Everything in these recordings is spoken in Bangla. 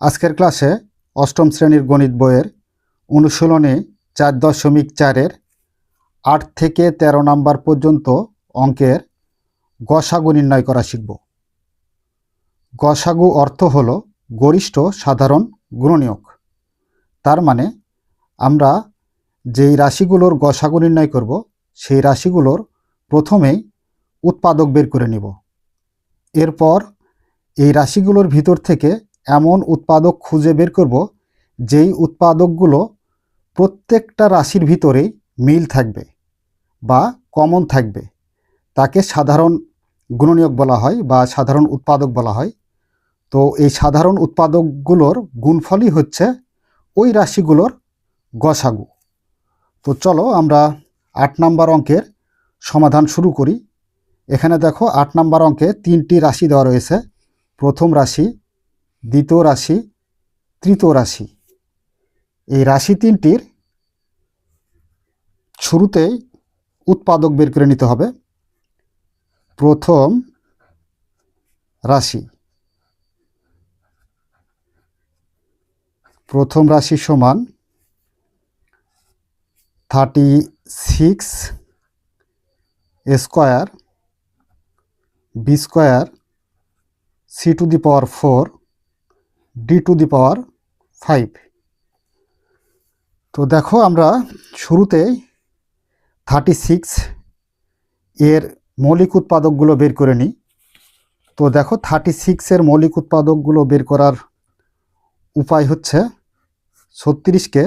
আজকের ক্লাসে অষ্টম শ্রেণীর গণিত বইয়ের অনুশীলনী 4.4-এর 8 থেকে 13 নাম্বার পর্যন্ত অঙ্কের গসাগু নির্ণয় করা শিখব। গসাগু অর্থ হল গরিষ্ঠ সাধারণ গুণনীয়ক। তার মানে আমরা যেই রাশিগুলোর গসাগু নির্ণয় করব সেই রাশিগুলোর প্রথমেই উৎপাদক বের করে নিব। এরপর এই রাশিগুলোর ভিতর থেকে এমন উৎপাদক খুঁজে বের করব যেই উৎপাদকগুলো প্রত্যেকটা রাশির ভিতরেই মিল থাকবে বা কমন থাকবে, তাকে সাধারণ গুণনীয়ক বলা হয় বা সাধারণ উৎপাদক বলা হয়। তো এই সাধারণ উৎপাদকগুলোর গুণফলই হচ্ছে ওই রাশিগুলোর গসাগু। তো চলো আমরা 8 নাম্বার অঙ্কের সমাধান শুরু করি। এখানে দেখো 8 নাম্বার অঙ্কে 3টি রাশি দেওয়া রয়েছে, প্রথম রাশি, দ্বিতীয় রাশি, তৃতীয় রাশি। এই রাশি তিনটির শুরুতেই উৎপাদক বের করে নিতে হবে। প্রথম রাশি, প্রথম রাশি সমান 36 square B square C to the power 4 D to the power 5। তো দেখো আমরা শুরুতেই 36 এর মৌলিক উৎপাদকগুলো বের করে নিই। তো দেখো 36-এর মৌলিক উৎপাদকগুলো বের করার উপায় হচ্ছে 36কে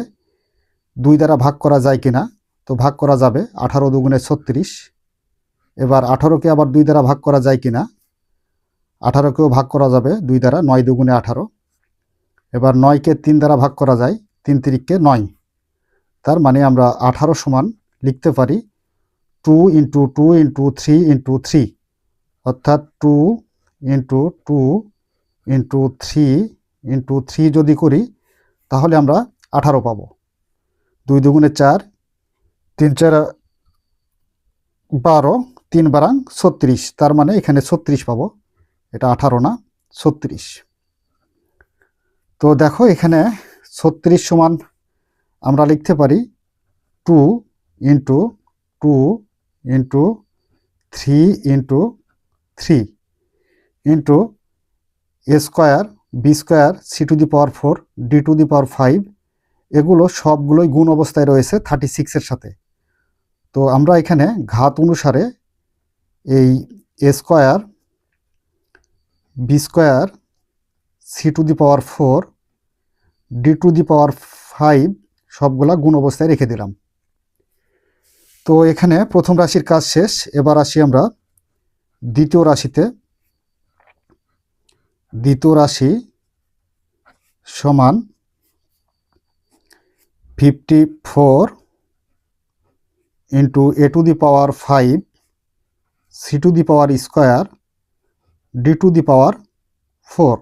2 দ্বারা ভাগ করা যায় কিনা। তো ভাগ করা যাবে, 18 দুগুণে 36। এবার 18কে আবার 2 দ্বারা ভাগ করা যায় কিনা, 18কেও ভাগ করা যাবে 2 দ্বারা, 9 দুগুণে 18। এবার 9কে 3 দ্বারা ভাগ করা যায়, 3 তিরিককে 9। তার মানে আমরা 18 সমান লিখতে পারি 2 ইন্টু 2 ইন্টু 3 ইন্টু 3, অর্থাৎ 2 ইন্টু 2 ইন্টু 3 ইন্টু 3 যদি করি তাহলে আমরা 18 পাবো। 2 দুগুণে 4, 3 4 12, 3 বারাং 36। তার মানে এখানে 36 পাবো, এটা 18 না 36। তো দেখো এখানে 36 সমান আমরা লিখতে পারি 2 into 2 into 3 into 3 into a square B square C to the power 4 D to the power 5। এগুলো সবগুলোই গুণ অবস্থায় রয়েছে 36-এর সাথে। তো আমরা এখানে ঘাত অনুসারে এই a square B square C to the power 4 D to the power 5 সবগুলা গুণ অবস্থায় রেখে দিলাম। তো এখানে প্রথম রাশির কাজ শেষ। এবার আসি আমরা দ্বিতীয় রাশিতে। দ্বিতীয় রাশি সমান 54 into a to the power 5 c to the power square d to the power 4।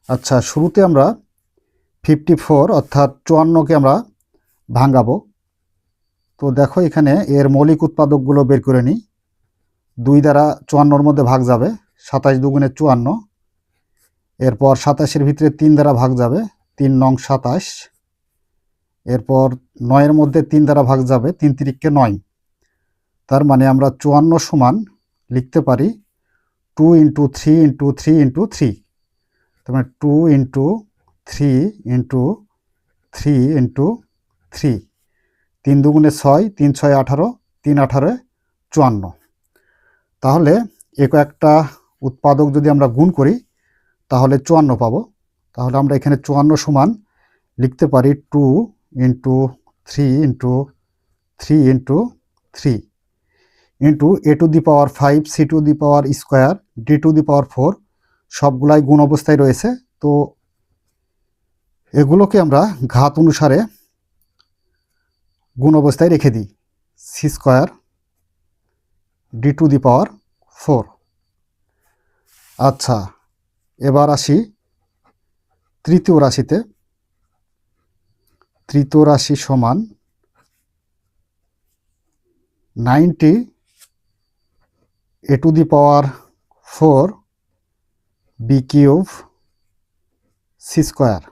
আচ্ছা, শুরুতে আমরা 54 অর্থাৎ 54কে আমরা ভাঙাবো। তো দেখো এখানে এর মৌলিক উৎপাদকগুলো বের করে নিই। 2 দ্বারা 54-র মধ্যে ভাগ যাবে, 27 দুগুণে 54। এরপর 27-এর ভিতরে 3 দ্বারা ভাগ যাবে, 3 নং 27। এরপর 9-এর মধ্যে 3 দ্বারা ভাগ যাবে, 3 তিরিককে 9। তার মানে আমরা 54 সমান লিখতে পারি 2 ইন্টু 3 ইন্টু 3 ইন্টু 3। তার মানে 2 ইন্টু 3 ইন্টু 3 ইন্টু 3। 3 দুগুণে 6, 3 6 18, 3 18 54। তাহলে একটা উৎপাদক যদি আমরা গুণ করি তাহলে 54 পাবো। তাহলে আমরা এখানে 54 সমান লিখতে পারি 2 into 3 into 3 into 3 into a to the power 5 c to the power square d to the power 4। সবগুলাই গুণ অবস্থায় রয়েছে। তো এগুলোকে আমরা ঘাত অনুসারে গুণ অবস্থায় রেখে দিই, c square d to the power 4। আচ্ছা, এবার আসি তৃতীয় রাশিতে। তৃতীয় রাশি সমান 90 a to the power 4 b cube c square.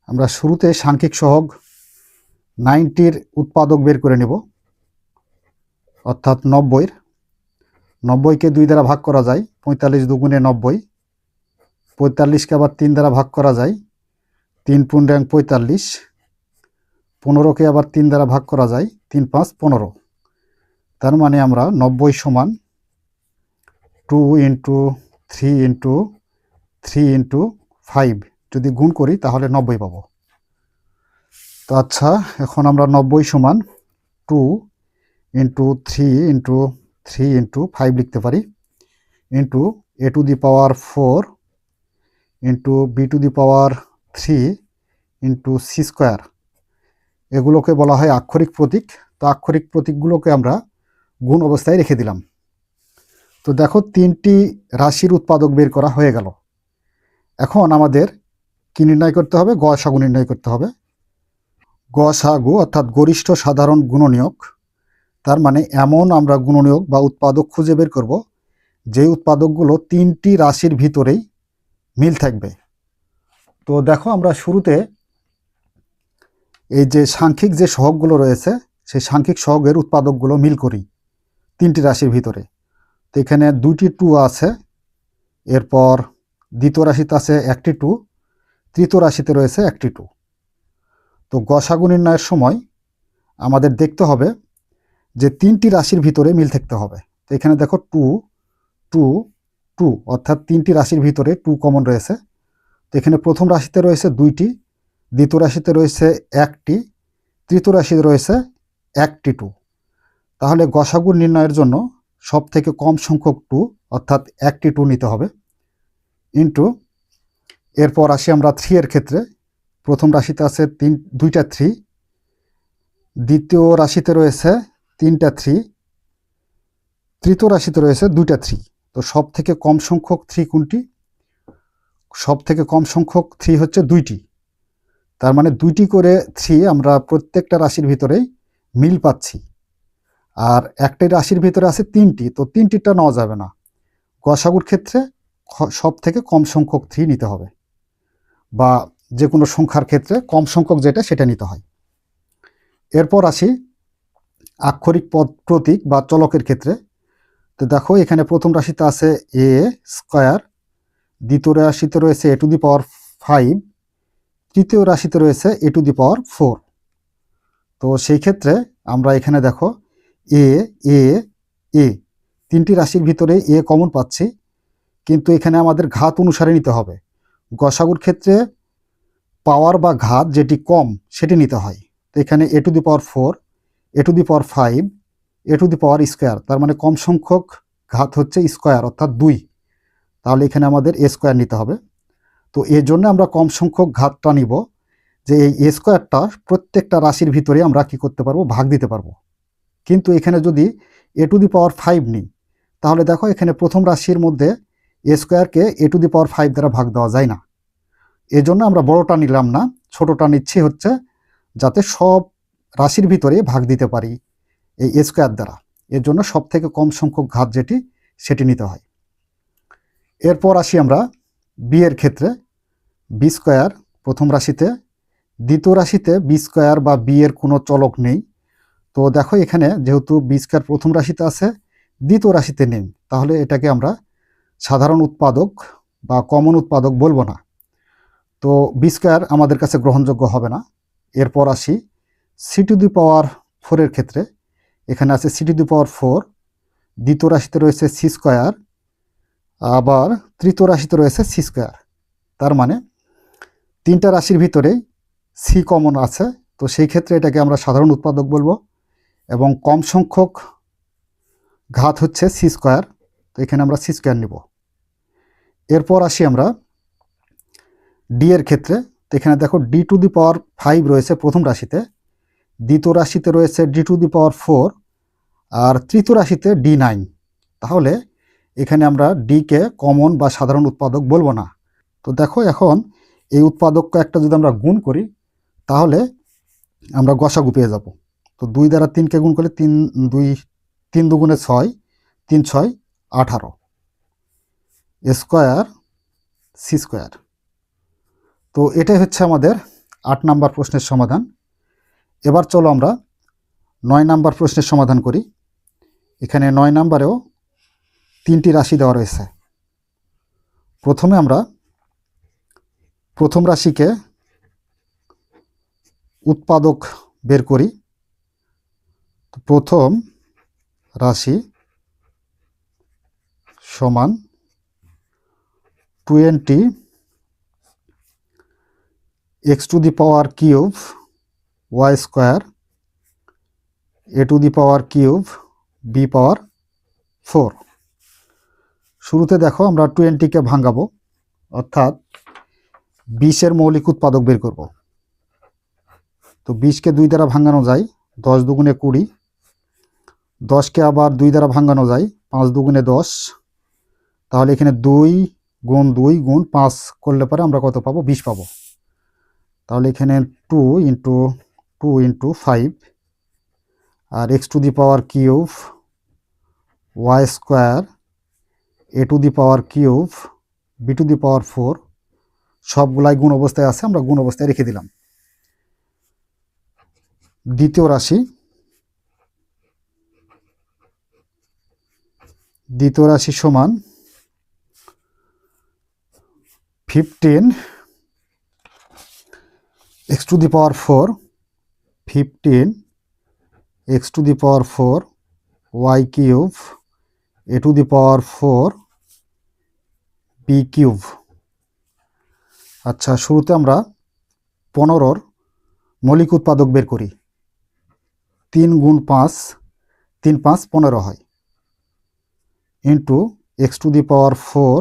আমরা শুরুতে সাংখ্যিক সহগ 90-র উৎপাদক বের করে নেব, অর্থাৎ 90-র। 90-কে 2 দ্বারা ভাগ করা যায়, 45 দুগুণে 90। 45-কে আবার 3 দ্বারা ভাগ করা যায়, 3 পূর্ণাঙ্গ 45। 15-কে আবার 3 দ্বারা ভাগ করা যায়, 3 5 15। তার মানে আমরা 90 সমান 2 ইন্টু 3 ইন্টু 3 ইন্টু 5 যদি গুণ করি তাহলে 90 পাবো। তো আচ্ছা, এখন আমরা 90 সমান 2 ইন্টু 3 ইন্টু 3 ইন্টু 5 লিখতে পারি, into a to the power 4 into b to the power 3 into c square. এগুলোকে বলা হয় আক্ষরিক প্রতীক। তো আক্ষরিক প্রতীকগুলোকে আমরা গুণ অবস্থায় রেখে দিলাম। তো দেখো, 3টি রাশির উৎপাদক বের করা হয়ে গেল। এখন আমাদের কি নির্ণয় করতে হবে? গসাগু নির্ণয় করতে হবে। গসাগু অর্থাৎ গরিষ্ঠ সাধারণ গুণনীয়ক। তার মানে এমন আমরা গুণনীয়ক বা উৎপাদক খুঁজে বের করব যে উৎপাদকগুলো 3টি রাশির ভিতরেই মিল থাকবে। তো দেখো, আমরা শুরুতে এই যে সাংখ্যিক যে সহগগুলো রয়েছে সেই সাংখ্যিক সহগের উৎপাদকগুলো মিল করি 3টি রাশির ভিতরে। তো এখানে 2টি 2 আছে, এরপর দ্বিতীয় রাশিতে আছে 1টি 2, তৃতীয় রাশিতে রয়েছে 1টি 2। তো গসাগু নির্ণয়ের সময় আমাদের দেখতে হবে যে 3টি রাশির ভিতরে মিল থাকতে হবে। তো এখানে দেখো 2 2 2, অর্থাৎ 3টি রাশির ভিতরে 2 কমন রয়েছে। তো এখানে প্রথম রাশিতে রয়েছে 2টি, দ্বিতীয় রাশিতে রয়েছে 1টি, তৃতীয় রাশিতে রয়েছে 1টি 2। তাহলে গসাগু নির্ণয়ের জন্য সব থেকে কম সংখ্যক 2 অর্থাৎ 1টি 2 নিতে হবে, ইন্টু এরপর আসি আমরা 3 এর ক্ষেত্রে। প্রথম রাশিতে আছে 2টা 3, দ্বিতীয় রাশিতে রয়েছে 3টা 3, তৃতীয় রাশিতে রয়েছে 2টা 3। তো সব থেকে কম সংখ্যক 3 কোনটি? সব থেকে কম সংখ্যক 3 হচ্ছে 2টি। তার মানে 2টি করে 3 আমরা প্রত্যেকটা রাশির ভিতরেই মিল পাচ্ছি। আর একটা রাশির ভিতরে আছে 3টি, তো 3টিটা নেওয়া যাবে না। গসাগুর ক্ষেত্রে সব থেকে কম সংখ্যক 3 নিতে হবে, বা যে কোনো সংখ্যার ক্ষেত্রে কম সংখ্যক যেটা সেটা নিতে হয়। এরপর আসি আক্ষরিক প্রতীক বা চলকের ক্ষেত্রে। তো দেখো, এখানে প্রথম রাশিতে আছে a স্কয়ার, দ্বিতীয় রাশিতে রয়েছে a টু দি পাওয়ার 5, তৃতীয় রাশিতে রয়েছে a টু দি পাওয়ার 4। তো সেই ক্ষেত্রে আমরা এখানে দেখো এ এ এ 3টি রাশির ভিতরে এ কমন পাচ্ছি, কিন্তু এখানে আমাদের ঘাত অনুসারে নিতে হবে। গসাগুর ক্ষেত্রে পাওয়ার বা ঘাত যেটি কম সেটি নিতে হয়। তো এখানে a to the power 4, a to the power 5, a to the power square, তার মানে কম সংখ্যক ঘাত হচ্ছে স্কোয়ার অর্থাৎ 2। তাহলে এখানে আমাদের a স্কোয়ার নিতে হবে। তো এর জন্য আমরা কম সংখ্যক ঘাতটা নিব, যে এই a স্কোয়ারটা প্রত্যেকটা রাশির ভিতরে আমরা কি করতে পারবো? ভাগ দিতে পারবো। কিন্তু এখানে যদি a টু দি পাওয়ার 5 নিই, তাহলে দেখো এখানে প্রথম রাশির মধ্যে a স্কোয়ারকে a টু দি পাওয়ার 5 দ্বারা ভাগ দেওয়া যায় না। এজন্য আমরা বড়টা নিলাম না, ছোটটা নিচ্ছি, হচ্ছে যাতে সব রাশির ভিতরে ভাগ দিতে পারি এই a স্কোয়ার দ্বারা। এর জন্য সব থেকে কম সংখ্যক ঘাত যেটি সেটি নিতে হয়। এরপর আসি আমরা বি এর ক্ষেত্রে। বি স্কোয়ার প্রথম রাশিতে, দ্বিতীয় রাশিতে বি স্কোয়ার বা বি এর কোনো চলক নেই। তো দেখো, এখানে যেহেতু বি স্কোয়ার প্রথম রাশিতে আছে, দ্বিতীয় রাশিতে নেই, তাহলে এটাকে আমরা সাধারণ উৎপাদক বা কমন উৎপাদক বলবো না। তো বি স্কোয়ার আমাদের কাছে গ্রহণযোগ্য হবে না। এরপর আসি সি টু দি পাওয়ার 4 এর ক্ষেত্রে। এখানে আছে সি টু দি পাওয়ার 4, দ্বিতীয় রাশিতে রয়েছে সি স্কোয়ার, আবার তৃতীয় রাশিতে রয়েছে সি স্কোয়ার। তার মানে 3টা রাশির ভিতরে সি কমন আছে। তো সেই ক্ষেত্রে এটাকে আমরা সাধারণ উৎপাদক বলবো, এবং কম সংখ্যক ঘাত হচ্ছে সি স্কোয়ার। তো এখানে আমরা সি স্কোয়ার নিব। এরপর আসি আমরা ডি এর ক্ষেত্রে। তো এখানে দেখো ডি টু দি পাওয়ার 5 রয়েছে প্রথম রাশিতে, দ্বিতীয় রাশিতে রয়েছে ডি টু দি পাওয়ার 4, আর তৃতীয় রাশিতে D9। তাহলে এখানে আমরা ডিকে কমন বা সাধারণ উৎপাদক বলবো না। তো দেখো, এখন এই উৎপাদক একটা যদি আমরা গুণ করি তাহলে আমরা গসাগু পেয়ে যাব। তো 2 দ্বারা 3কে গুণ করলে 3 দুগুণে 6, 3 6 18 স্কোয়ার সি স্কোয়ার। তো এটাই হচ্ছে আমাদের 8 নাম্বার প্রশ্নের সমাধান। এবার চলো আমরা 9 নাম্বার প্রশ্নের সমাধান করি। এখানে 9 নাম্বারেও 3টি রাশি দেওয়া রয়েছে। প্রথমে আমরা প্রথম রাশিকে উৎপাদক বের করি। প্রথম রাশি সমান 20 x to the power cube y square a to the power cube b পাওয়ার 4। শুরুতে দেখো আমরা 20কে ভাঙাবো, অর্থাৎ 20-এর মৌলিক উৎপাদক বের করব। তো 20কে 2 দ্বারা ভাঙানো যায়, 10 দুগুণে 20। 10কে আবার 2 দ্বারা ভাঙানো যায়, 5 দুগুণে 10। তাহলে এখানে 2 গুণ 2 গুণ 5 করলে পরে আমরা কত পাবো? 20 পাবো। তাহলে এখানে 2 ইন্টু 2 ইন্টু 5 আর x to the power cube y square a to the power cube b to the power 4 সবগুলাই গুণ অবস্থায় আছে, আমরা গুণ অবস্থায় রেখে দিলাম। দ্বিতীয় রাশি সমান 15 x to the power 4 15 x to the power 4 y cube a to the power 4 b cube. আচ্ছা, শুরুতে আমরা 15-র মৌলিক উৎপাদক বের করি। 3 গুণ 5 3 5 15 হয়, into x to the power 4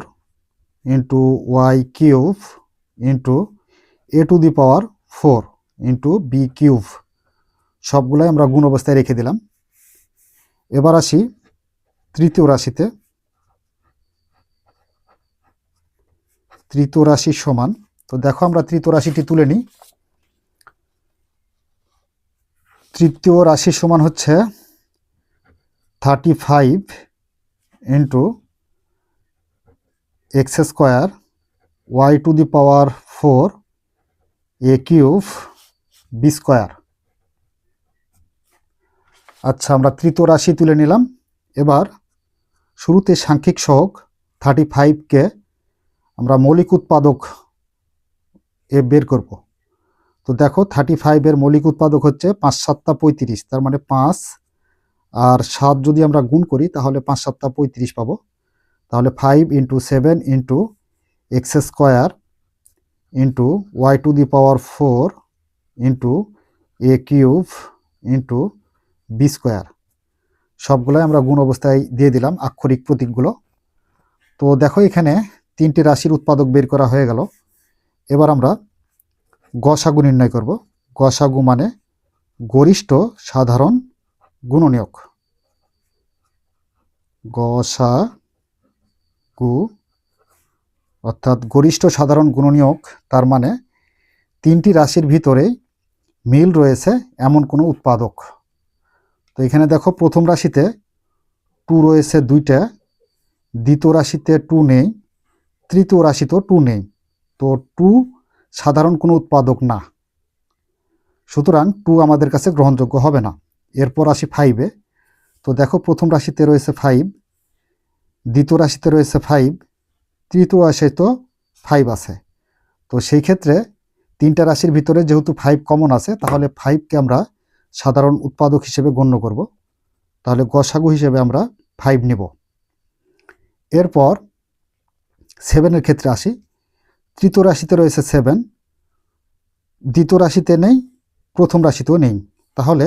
into y cube into a to the power 4 into b cube. সবগুলাই আমরা গুণ অবস্থায় রেখে দিলাম। এবার আসি তৃতীয় রাশিতে। তৃতীয় রাশি সমান, তো দেখো আমরা তৃতীয় রাশিটি তুলে নিই। তৃতীয় রাশি সমান হচ্ছে 35 into x square y two the power 4 a cube b square. আচ্ছা, আমরা তৃতীয় রাশি তুলে নিলাম। এবার শুরুতে সাংখ্যিক সহগ 35কে আমরা মৌলিক উৎপাদক বের করব। তো দেখো 35-এর মৌলিক উৎপাদক হচ্ছে 5 7 35, তার মানে 5 আর 7 যদি আমরা গুণ করি তাহলে 5 7 35 পাবো। তাহলে 5 into 7 into x square into y to the power 4 into a cube into b square. সবগুলোই আমরা গুণ অবস্থায় দিয়ে দিলাম আক্ষরিক প্রতীকগুলো। তো দেখো এখানে 3টি রাশির উৎপাদক বের করা হয়ে গেল। এবার আমরা গসাগু নির্ণয় করব। গসাগু মানে গরিষ্ঠ সাধারণ গুণনীয়ক। গসাগু অর্থাৎ গরিষ্ঠ সাধারণ গুণনীয়ক, তার মানে 3টি রাশির ভিতরেই মিল রয়েছে এমন কোনো উৎপাদক। তো এখানে দেখো প্রথম রাশিতে 2 রয়েছে 2টা, দ্বিতীয় রাশিতে 2 নেই, তৃতীয় রাশিতেও 2 নেই। তো 2 সাধারণ কোনো উৎপাদক না, সুতরাং 2 আমাদের কাছে গ্রহণযোগ্য হবে না। এরপর আসি 5-এ। তো দেখো প্রথম রাশিতে রয়েছে 5, দ্বিতীয় রাশিতে রয়েছে 5, তৃতীয় রাশিতেও 5 আছে। তো সেই ক্ষেত্রে 3টা রাশির ভিতরে যেহেতু 5 কমন আছে, তাহলে 5কে আমরা সাধারণ উৎপাদক হিসেবে গণ্য করব। তাহলে গসাগু হিসেবে আমরা 5 নেব। এরপর 7-এর ক্ষেত্রে আসি। তৃতীয় রাশিতে রয়েছে 7, দ্বিতীয় রাশিতে নেই, প্রথম রাশিতেও নেই। তাহলে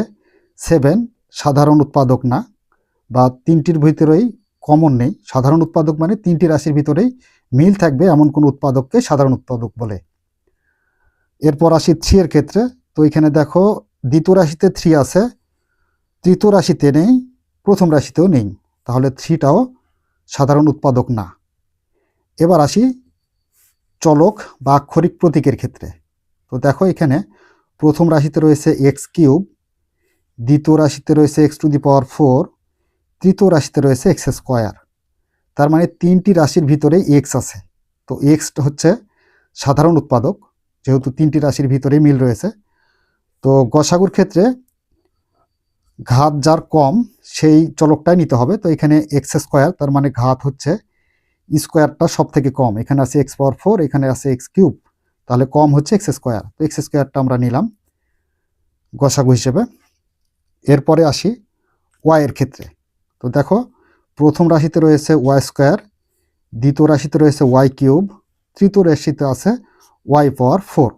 7 সাধারণ উৎপাদক না, বা 3টির ভিতরেই কমন নেই। সাধারণ উৎপাদক মানে 3টি রাশির ভিতরেই মিল থাকবে এমন কোন উৎপাদককে সাধারণ উৎপাদক বলে। এরপর আসি 3-এর ক্ষেত্রে। তো এখানে দেখো দ্বিতীয় রাশিতে 3 আছে, তৃতীয় রাশিতে নেই, প্রথম রাশিতেও নেই। তাহলে 3টাও সাধারণ উৎপাদক না। এবার আসি চলক বা আক্ষরিক প্রতীকের ক্ষেত্রে। তো দেখো এখানে প্রথম রাশিতে রয়েছে এক্স কিউব, দ্বিতীয় রাশিতে রয়েছে এক্স টু দি পাওয়ার 4, তৃতীয় রাশিতে রয়েছে এক্স স্কোয়ার। তার মানে 3টি রাশির ভিতরে এক্স আছে। তো এক্স হচ্ছে সাধারণ উৎপাদক। যেহেতু তিনটি রাশির ভিতরেই মিল রয়েছে। তো গসাগুর ক্ষেত্রে ঘাত যার কম সেই চলকটাই নিতে হবে। তো এখানে এক্স স্কোয়ার, তার মানে ঘাত হচ্ছে স্কোয়ারটা সব থেকে কম। এখানে আছে এক্স পাওয়ার 4, এখানে আছে এক্স কিউব, তাহলে কম হচ্ছে এক্স স্কোয়ার। তো এক্স স্কোয়ারটা আমরা নিলাম গসাগু হিসেবে। এরপরে আসি ওয়াই এর ক্ষেত্রে। তো দেখো, প্রথম রাশিতে রয়েছে ওয়াই স্কোয়ার, দ্বিতীয় রাশিতে রয়েছে ওয়াই কিউব, তৃতীয় রাশিতে আছে ওয়াই পাওয়ার 4।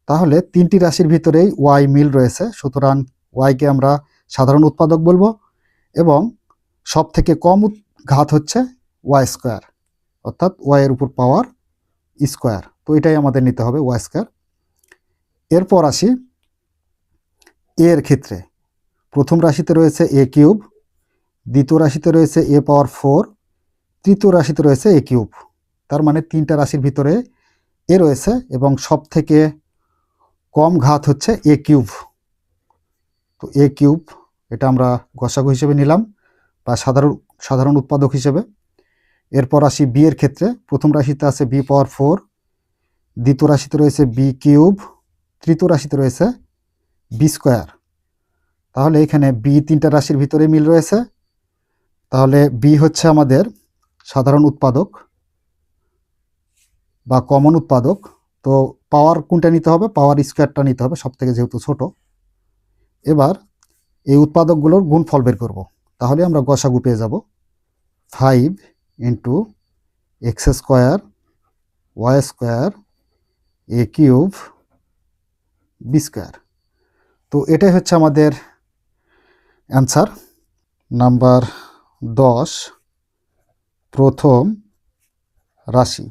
তাহলে তিনটি রাশির ভিতরেই ওয়াই মিল রয়েছে, সুতরাং ওয়াইকে আমরা সাধারণ উৎপাদক বলবো এবং সব থেকে কম ঘাত হচ্ছে ওয়াই স্কোয়ার, অর্থাৎ ওয়াই এর উপর পাওয়ার স্কোয়ার। তো এটাই আমাদের নিতে হবে, ওয়াই স্কোয়ার। এরপর আসি এ এর ক্ষেত্রে। প্রথম রাশিতে রয়েছে এ কিউব, দ্বিতীয় রাশিতে রয়েছে এ পাওয়ার 4, তৃতীয় রাশিতে রয়েছে এ কিউব। তার মানে তিনটা রাশির ভিতরে এ রয়েছে এবং সব থেকে কম ঘাত হচ্ছে এ কিউব। তো এ কিউব এটা আমরা গসাগু হিসেবে নিলাম বা সাধারণ উৎপাদক হিসেবে। এরপর আসি বি এর ক্ষেত্রে। প্রথম রাশিতে আছে বি পাওয়ার 4, দ্বিতীয় রাশিতে রয়েছে বি কিউব, তৃতীয় রাশিতে রয়েছে বি স্কোয়ার। তাহলে এখানে বি তিনটা রাশির ভিতরে মিল রয়েছে, তাহলে বি হচ্ছে আমাদের সাধারণ উৎপাদক বা কমন উৎপাদক। তো পাওয়ার কোনটা নিতে হবে? পাওয়ার স্কোয়ারটা নিতে হবে, সব থেকে যেহেতু ছোট। এবার এই উৎপাদকগুলোর গুণফল বের করব, তাহলে আমরা গসাগু পেয়ে যাব 5 into x square y square a cube b square. তো এটাই হচ্ছে আমাদের অ্যান্সার। নাম্বার 10, প্রথম রাশি।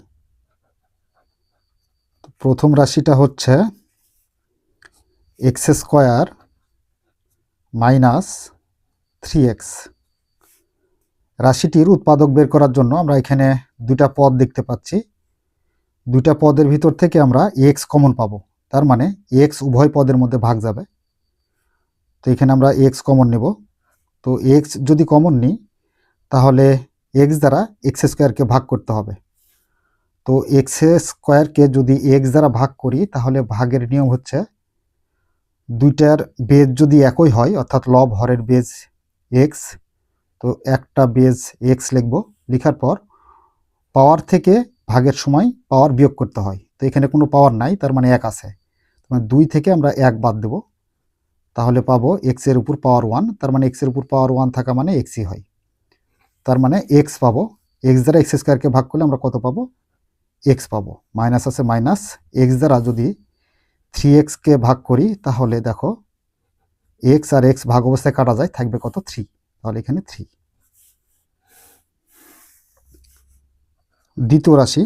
প্রথম রাশিটা হচ্ছে এক্স স্কোয়ার মাইনাস 3x। রাশিটির উৎপাদক বের করার জন্য আমরা এখানে দুইটা পদ দেখতে পাচ্ছি। দুইটা পদের ভিতর থেকে আমরা এক্স কমন পাবো, তার মানে এক্স উভয় পদের মধ্যে ভাগ যাবে। তো এখানে আমরা এক্স কমন নেব। তো এক্স যদি কমন নিই তাহলে এক্স দ্বারা এক্স স্কোয়ারকে ভাগ করতে হবে। তো এক্স স্কোয়ারকে যদি এক্স দ্বারা ভাগ করি তাহলে ভাগের নিয়ম হচ্ছে দুইটার বেজ যদি একই হয়, অর্থাৎ লব হরের বেজ এক্স, তো একটা বেজ এক্স লিখব। লেখার পর পাওয়ার থেকে ভাগের সময় পাওয়ার বিয়োগ করতে হয়। তো এখানে কোনো পাওয়ার নাই, তার মানে 1 আছে। মানে 2 থেকে আমরা 1 বাদ দেব, তাহলে পাবো এক্স এর উপর পাওয়ার 1। তার মানে এক্স এর উপর পাওয়ার 1 থাকা মানে এক্সই হয়। তার মানে এক্স পাবো। এক্স দ্বারা এক্স স্কোয়ারকে ভাগ করলে আমরা কত পাবো? এক্স পাবো। মাইনাস আছে মাইনাস, এক্স দ্বারা যদি 3xকে ভাগ করি তাহলে দেখো এক্স আর এক্স ভাগ অবস্থায় কাটা যায়, থাকবে কত? 3। তাহলে এখানে 3। দ্বিতীয় রাশি।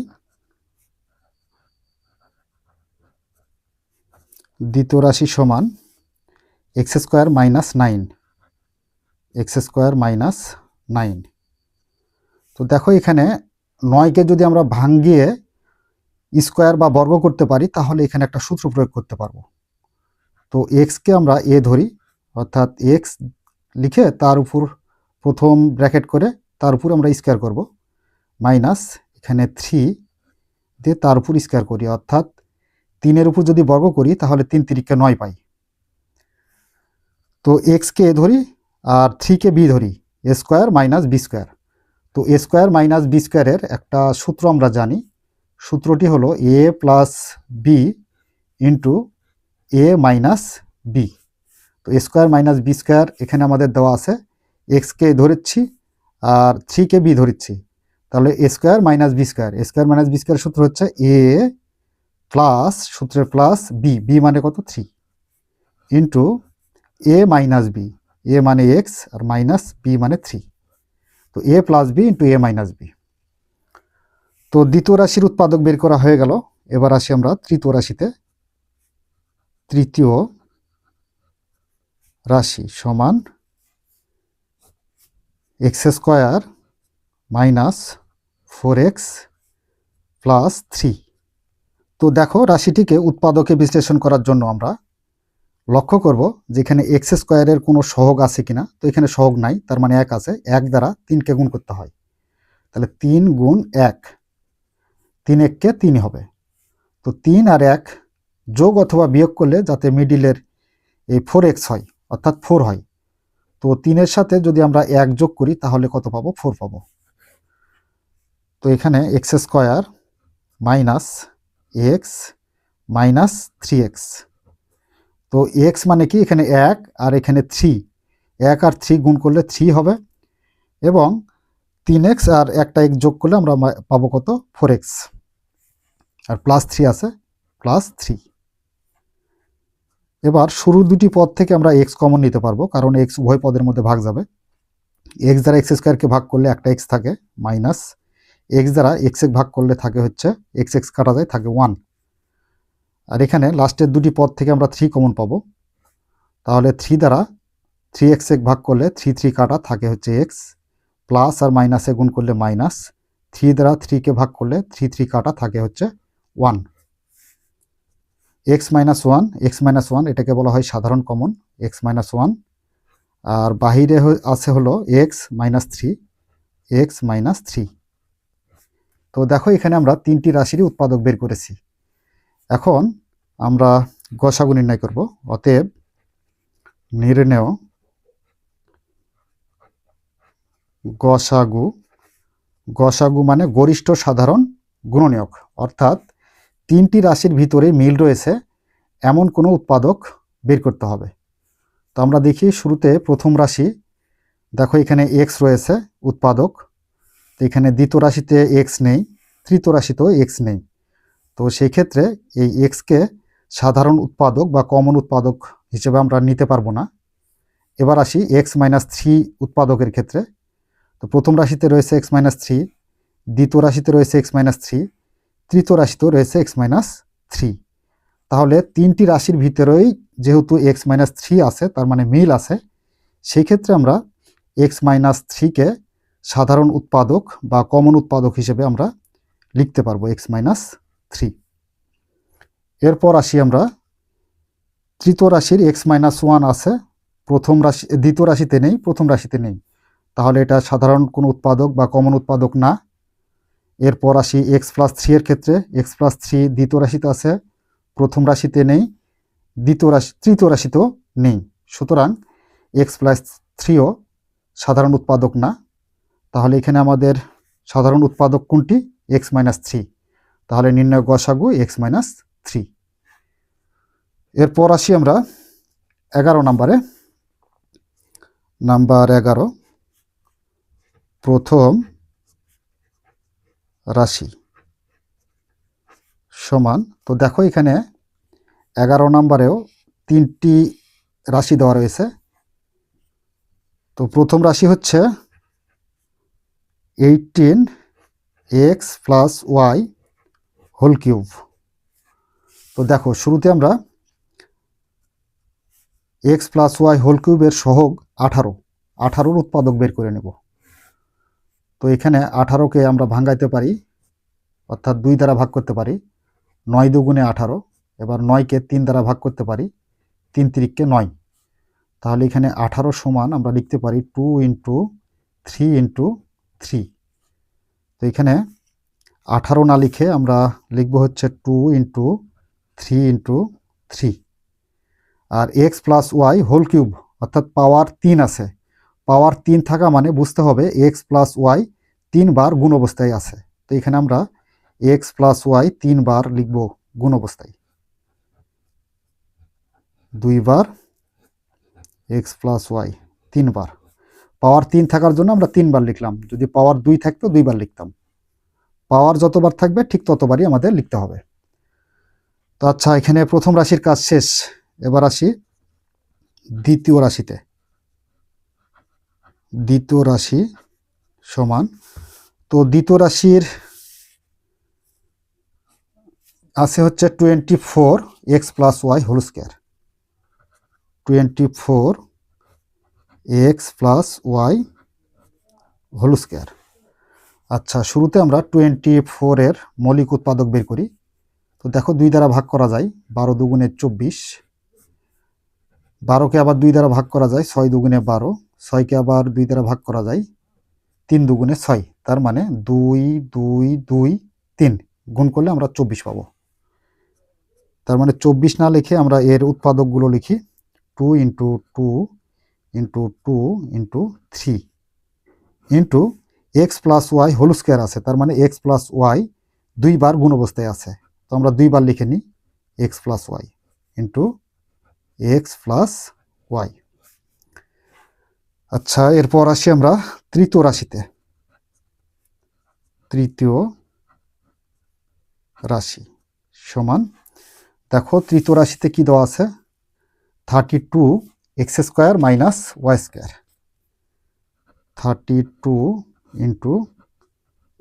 দ্বিতীয় রাশি সমান x square minus 9, x square minus 9। তো দেখো এখানে 9কে যদি আমরা ভাঙিয়ে স্কোয়ার বা বর্গ করতে পারি তাহলে এখানে একটা সূত্র প্রয়োগ করতে পারবো। তো এক্সকে আমরা এ ধরি, অর্থাৎ এক্স লিখে তার উপর প্রথম ব্র্যাকেট করে তার উপর আমরা স্কোয়ার করব, মাইনাস এখানে 3 দিয়ে তার উপর স্কোয়ার করি, অর্থাৎ 3-এর উপর যদি বর্গ করি তাহলে 3 3 9 পাই। তো এক্সকে এ ধরি আর 3কে বি ধরি, এ স্কোয়ার মাইনাস বি স্কোয়ার। তো এ স্কোয়ার মাইনাস বি স্কোয়ারের একটা সূত্র আমরা জানি। সূত্রটি হলো এ প্লাস বি ইন্টু এ মাইনাস বি। তো এ স্কোয়ার মাইনাস বি স্কোয়ার এখানে আমাদের দেওয়া আছে, এক্সকে ধরেছি আর 3কে বি ধরেছি, তাহলে এ স্কোয়ার মাইনাস বি স্কোয়ার। এ স্কোয়ার মাইনাস বি স্কোয়ার সূত্র হচ্ছে এ প্লাস সূত্রের প্লাস বি, বি মানে কত? 3 ইন্টু এ মাইনাস বি, এ মানে এক্স আর মাইনাস বি মানে 3। তো a plus B into A minus B. তো দ্বিতীয় রাশির উৎপাদক বের করা হয়ে গেল। এবার আসি আমরা তৃতীয় রাশিতে। তৃতীয় রাশি সমান x square minus 4x plus 3। তো দেখো রাশিটিকে উৎপাদকে বিশ্লেষণ করার জন্য আমরা লক্ষ্য করব যেখানে এক্স স্কোয়ারের কোনো সহগ আছে কিনা। তো এখানে সহগ নাই, তার মানে 1 আছে। 1 দ্বারা 3কে গুণ করতে হয়, তাহলে 3 গুণ 1, 3 1 কে 3 হবে। তো 3 আর 1 যোগ অথবা বিয়োগ করলে যাতে মিডিলের এই 4x হয়, অর্থাৎ 4 হয়। তো 3-এর সাথে যদি আমরা 1 যোগ করি তাহলে কত পাবো? 4 পাবো। তো এখানে x square minus x minus 3x। তো x মানে কি? এখানে 1 আর এখানে 3, 1 আর 3 গুণ করলে 3 হবে, এবং 3x আর একটা x যোগ করলে আমরা পাবো কত? 4x, আর প্লাস 3 আছে, প্লাস 3। এবার শুরুর দুটি পদ থেকে আমরা x কমন নিতে পারবো, কারণ x উভয় পদের মধ্যে ভাগ যাবে। x দ্বারা x স্কয়ারকে ভাগ করলে একটা x থাকে, মাইনাস x দ্বারা x ভাগ করলে থাকে হচ্ছে x কাটা যায়, থাকে 1। আর এখানে লাস্টের দুটি পদ থেকে আমরা 3 কমন পাবো, তাহলে 3 দ্বারা 3x ভাগ করলে 3 কাটা থাকে হচ্ছে x, প্লাস আর মাইনাসে গুণ করলে মাইনাস, 3 দ্বারা 3কে ভাগ করলে 3 কাটা থাকে হচ্ছে 1। x মাইনাস 1 এটাকে বলা হয় সাধারণ কমন, x মাইনাস 1, আর বাহিরে আছে হলো x মাইনাস 3। তো দেখো এখানে আমরা 3টি রাশিরই উৎপাদক বের করেছি। এখন আমরা গসাগু নির্ণয় করব। অতএব নির্ণেয় গসাগু মানে গরিষ্ঠ সাধারণ গুণনীয়ক, অর্থাৎ 3টি রাশির ভিতরে মিল রয়েছে এমন কোনো উৎপাদক বের করতে হবে। তো আমরা দেখি শুরুতে প্রথম রাশি, দেখো এখানে x রয়েছে উৎপাদক, তো এখানে দ্বিতীয় রাশিতে x নেই, তৃতীয় রাশিতেও x নেই। তো সেই ক্ষেত্রে এই xকে সাধারণ উৎপাদক বা কমন উৎপাদক হিসেবে আমরা নিতে পারবো না। এবার আসি x মাইনাস 3 উৎপাদকের ক্ষেত্রে। তো প্রথম রাশিতে রয়েছে x মাইনাস 3, দ্বিতীয় রাশিতে রয়েছে x মাইনাস 3, তৃতীয় রাশিতেও রয়েছে x মাইনাস 3। তাহলে 3টি রাশির ভিতরেই যেহেতু x মাইনাস 3 আছে, তার মানে মিল আছে, সেই ক্ষেত্রে আমরা x মাইনাস 3কে সাধারণ উৎপাদক বা কমন উৎপাদক হিসেবে আমরা লিখতে পারবো x মাইনাস 3। এরপর আসি আমরা তৃতীয় রাশির x মাইনাস 1 আছে, দ্বিতীয় রাশিতে নেই, প্রথম রাশিতে নেই, তাহলে এটা সাধারণ কোনো উৎপাদক বা কমন উৎপাদক না। এরপর আসি x প্লাস 3 এর ক্ষেত্রে, x প্লাস 3 দ্বিতীয় রাশিতে আছে, প্রথম রাশিতে নেই, তৃতীয় রাশিতেও নেই, সুতরাং x প্লাস 3ও সাধারণ উৎপাদক না। তাহলে এখানে আমাদের সাধারণ উৎপাদক কোনটি? x minus 3। তাহলে নির্ণয় গসাগু x মাইনাস 3। এরপর আসি আমরা 11 নম্বরে। নাম্বার 11, প্রথম রাশি সমান। তো দেখো এখানে 11 নম্বরেও 3টি রাশি দেওয়া রয়েছে। তো প্রথম রাশি হচ্ছে 18x plus y whole cube. তো দেখো শুরুতে আমরা x প্লাস y হোল কিউবের সহগ 18-র উৎপাদক বের করে নেব। তো এখানে 18কে আমরা ভাঙাইতে পারি, অর্থাৎ 2 দ্বারা ভাগ করতে পারি, 9 দুগুণে 18। এবার 9কে 3 দ্বারা ভাগ করতে পারি, 3 তিরিককে 9। তাহলে এখানে 18 সমান আমরা লিখতে পারি 2 ইন্টু 3 ইন্টু 3। তো এখানে 18 না লিখে আমরা লিখব হচ্ছে 2 ইন্টু 3 ইন্টু 3। আর x plus y whole cube, অর্থাৎ পাওয়ার 3 আছে, পাওয়ার 3 থাকা মানে বুঝতে হবে x প্লাস ওয়াই 3 বার গুণ অবস্থায় আছে। তো এখানে আমরা x প্লাস ওয়াই 3 বার লিখব গুণ অবস্থায়, 2 বার x প্লাস ওয়াই 3 বার। পাওয়ার 3 থাকার জন্য আমরা 3 বার লিখলাম, যদি পাওয়ার 2 থাকতো 2 বার লিখতাম। পাওয়ার যতবার থাকবে ঠিক ততবারই আমাদের লিখতে হবে। তো আচ্ছা, এখানে প্রথম রাশির কাজ শেষ। এবার আসি দ্বিতীয় রাশিতে। দ্বিতীয় রাশি সমান, তো দ্বিতীয় রাশির আছে হচ্ছে 24x plus y whole square, 24x plus y whole square. আচ্ছা, শুরুতে আমরা 24-এর মৌলিক উৎপাদক বের করি। তো দেখো 2 দ্বারা ভাগ করা যায়, 12 দুগুণে 24। 12কে আবার 2 দ্বারা ভাগ করা যায়, 6 দুগুণে 12। 6কে আবার 2 দ্বারা ভাগ করা যায়, 3 দুগুণে 6। তার মানে 2 2 2 3 গুণ করলে আমরা 24 পাবো। তার মানে 24 না লিখে আমরা এর উৎপাদকগুলো লিখি 2 into 2 into 2 into 3 into x plus y whole square আছে, তার মানে এক্স প্লাস ওয়াই দুইবার গুণ অবস্থায় আছে, তো আমরা দুইবার লিখে নিই x plus y into x plus y. আচ্ছা, এরপর আসি আমরা তৃতীয় রাশিতে। তৃতীয় রাশি সমান, দেখো তৃতীয় রাশিতে কি দেওয়া আছে, 32 x square minus y square, 32 into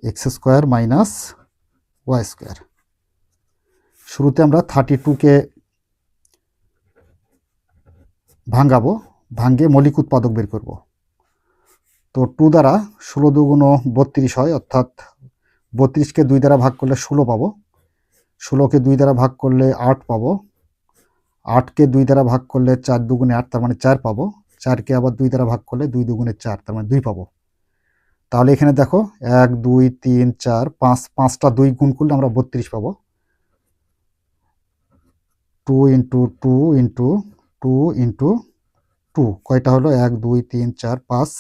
x square minus y square. শুরুতে আমরা 32কে ভাঙাবো, ভাঙ্গে মৌলিক উৎপাদক বের করব। তো 2 দ্বারা 16 দুগুণ 32 হয়, অর্থাৎ 32কে 2 দ্বারা ভাগ করলে 16 পাবো, 16কে 2 দ্বারা ভাগ করলে 8 পাবো, 8কে 2 দ্বারা ভাগ করলে 4 দুগুণে 8, তার মানে 4 পাবো, 4কে আবার 2 দ্বারা ভাগ করলে 2 দুগুণে 4, তার মানে 2 পাবো। তাহলে এখানে দেখো 1 2 3 4 5, 5টা 2 গুণ করলে আমরা 32 পাবো। 2 ইন্টু 2 ইন্টু 2 ইন্টু 2 কয়টা হলো, 1 2 3 4 5।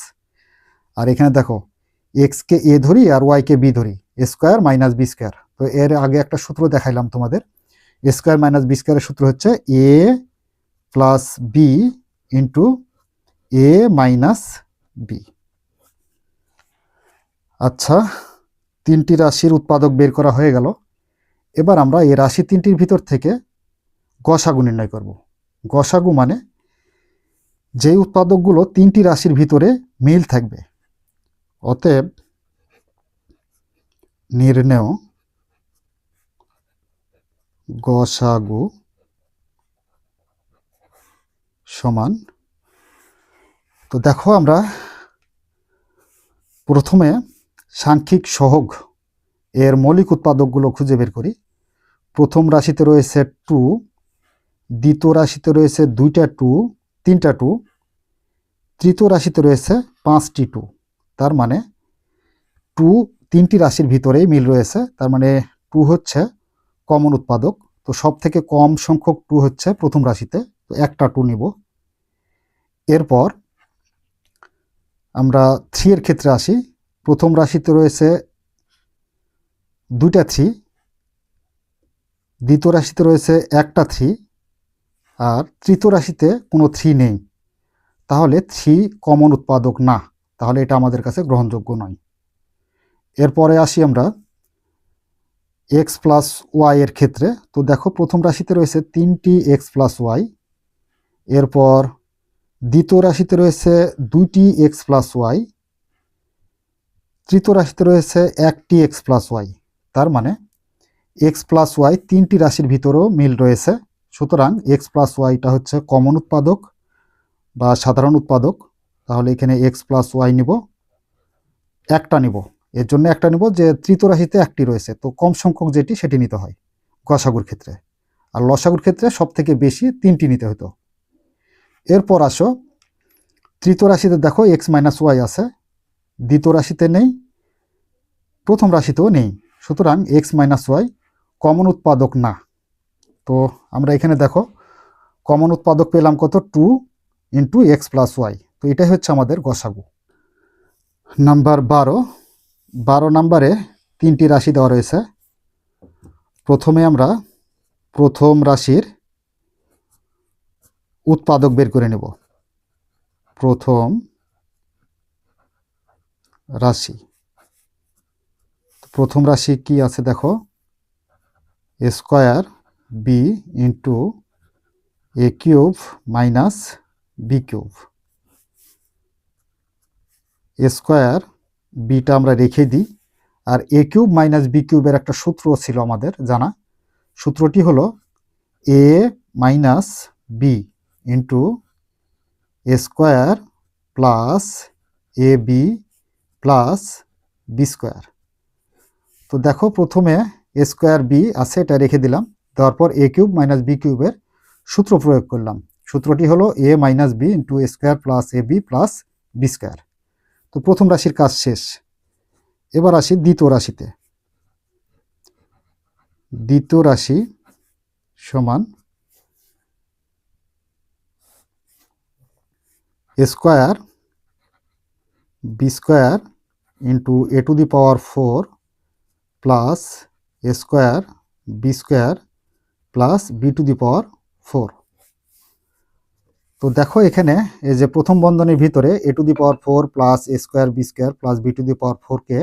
আর এখানে দেখো এক্সকে এ ধরি আর ওয়াইকে বি ধরি, এ স্কোয়ার মাইনাস বি স্কোয়ার। তো এর আগে একটা সূত্র দেখাইলাম তোমাদের, এ স্কোয়ার মাইনাস বি স্কোয়ারের সূত্র হচ্ছে a plus B into A minus B. আচ্ছা, 3টি রাশির উৎপাদক বের করা হয়ে গেল। এবার আমরা এই রাশি 3টির ভিতর থেকে গসাগু নির্ণয় করব। গসাগু মানে যে উৎপাদকগুলো 3টি রাশির ভিতরে মিল থাকবে। অতএব নির্ণেয় গসাগু সমান, তো দেখো আমরা প্রথমে সাংখ্যিক সহগ এর মৌলিক উৎপাদকগুলো খুঁজে বের করি। প্রথম রাশিতে রয়েছে 2, দ্বিতীয় রাশিতে রয়েছে 2টা 2, 3টা 2, তৃতীয় রাশিতে রয়েছে 5টি 2, তার মানে 2 3টি রাশির ভিতরেই মিল রয়েছে, তার মানে 2 হচ্ছে কমন উৎপাদক। তো সব থেকে কম সংখ্যক 2 হচ্ছে প্রথম রাশিতে, তো একটা 2 নিব। এরপর আমরা 3 এর ক্ষেত্রে আসি। প্রথম রাশিতে রয়েছে 2টা 3, দ্বিতীয় রাশিতে রয়েছে একটা 3, আর তৃতীয় রাশিতে কোনো 3 নেই, তাহলে 3 কমন উৎপাদক না, তাহলে এটা আমাদের কাছে গ্রহণযোগ্য নয়। এরপরে আসি আমরা এক্স প্লাস ওয়াই এর ক্ষেত্রে। তো দেখো প্রথম রাশিতে রয়েছে 3টি এক্স প্লাস ওয়াই, এরপর দ্বিতীয় রাশিতে রয়েছে 2টি এক্স প্লাস ওয়াই, তৃতীয় রাশিতে রয়েছে 1টি এক্স প্লাস ওয়াই, তার মানে এক্স প্লাস ওয়াই 3টি রাশির ভিতরেও মিল রয়েছে। সুতরাং এক্স প্লাস ওয়াইটা হচ্ছে কমন উৎপাদক বা সাধারণ উৎপাদক, তাহলে এখানে এক্স প্লাস ওয়াই নিব, একটা নিব, এর জন্য একটা নিব যে তৃতীয় রাশিতে একটি রয়েছে, তো কম সংখ্যক যেটি সেটি নিতে হয় গসাগুর ক্ষেত্রে, আর লসাগুর ক্ষেত্রে সব থেকে বেশি 3টি নিতে হতো। এরপর আসো তৃতীয় রাশিতে দেখো এক্স মাইনাস ওয়াই আছে, দ্বিতীয় রাশিতে নেই, প্রথম রাশিতেও নেই, সুতরাং এক্স মাইনাস ওয়াই কমন উৎপাদক না। তো আমরা এখানে দেখো কমন উৎপাদক পেলাম কত, 2 ইন্টু এক্স প্লাস ওয়াই, তো এটাই হচ্ছে আমাদের গসাগু। নাম্বার 12 নাম্বারে 3টি রাশি দেওয়া রয়েছে। প্রথমে আমরা প্রথম রাশির উৎপাদক বের করে নেব। প্রথম রাশি, প্রথম রাশি কি আছে দেখো, এ square B into a cube minus B cube. A square beta আমরা রেখে দিই, আর এ কিউব মাইনাস বি কিউবের একটা সূত্র ছিল আমাদের জানা, সূত্রটি হলো এ minus B into a square plus a b plus b square. তো দেখো প্রথমে এ স্কোয়ার বি আছে, এটা রেখে দিলাম, দেওয়ার পর এ কিউব মাইনাস বি কিউবের সূত্র প্রয়োগ করলাম, সূত্রটি হলো এ minus B into a square plus a b plus b square. তো প্রথম রাশির কাজ শেষ। এবার আসি দ্বিতীয় রাশিতে। দ্বিতীয় রাশি সমান a square B square into a to the power 4 plus a square B square plus b to the power 4। তো দেখো এখানে এই যে প্রথম বন্ধনীর ভিতরে a to the power 4 plus a square B square plus b to the power 4কে